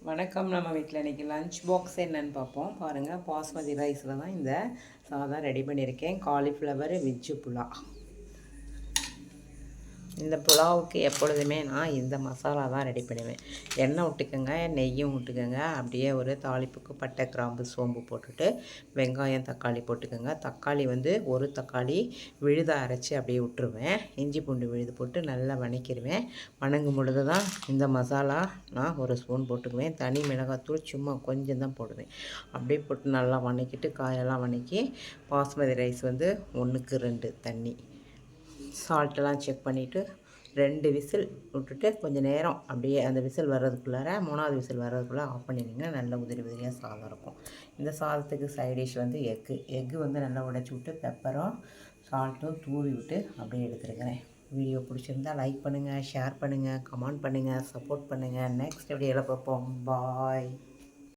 வணக்கம். நம்ம வீட்டில் இன்றைக்கி லஞ்ச் பாக்ஸ் என்னென்னு பார்ப்போம். பாருங்கள், பாஸ்மதி ரைஸில் தான் இந்த சாதம் ரெடி பண்ணியிருக்கேன். Cauliflower veg pulao. இந்த புலாவுக்கு எப்பொழுதுமே நான் இந்த மசாலா தான் ரெடி பண்ணுவேன். எண்ணெய் விட்டுக்கோங்க, நெய்யும் விட்டுக்கோங்க. அப்படியே ஒரு தாளிப்புக்கு பட்டை, கிராம்பு, சோம்பு போட்டுட்டு வெங்காயம், தக்காளி போட்டுக்கோங்க. தக்காளி ஒரு தக்காளி விழுத அரைச்சி அப்படியே விட்டுருவேன். இஞ்சி பூண்டு விழுது போட்டு நல்லா வணக்கிடுவேன். வணங்கும் பொழுது தான் இந்த மசாலா நான் ஒரு ஸ்பூன் போட்டுக்குவேன். தனி மிளகாத்தூள் சும்மா கொஞ்சம் தான் போடுவேன். அப்படியே போட்டு நல்லா வணக்கிட்டு காயெல்லாம் வணக்கி பாஸ்மதி ரைஸ் 1க்கு 2 தண்ணி சால்ட்டெல்லாம் செக் பண்ணிவிட்டு 2 விசில் விட்டுட்டு கொஞ்சம் நேரம் அப்படியே அந்த விசில் வர்றதுக்குள்ளார 3வது விசில் வர்றதுக்குள்ளே ஆஃப் பண்ணிடுங்க. நல்ல உதிரி உதிரியாக சாதம் இருக்கும். இந்த சாதத்துக்கு சைட் டிஷ் எக்கு நல்லா உடைச்சி விட்டு பெப்பரும் சால்ட்டும் தூவி விட்டு அப்படியே எடுத்துருக்கிறேன். வீடியோ பிடிச்சிருந்தால் லைக் பண்ணுங்கள், ஷேர் பண்ணுங்கள், கமெண்ட் பண்ணுங்கள், சப்போர்ட் பண்ணுங்கள். நெக்ஸ்ட் வீடியோவில் பார்ப்போம். பாய்.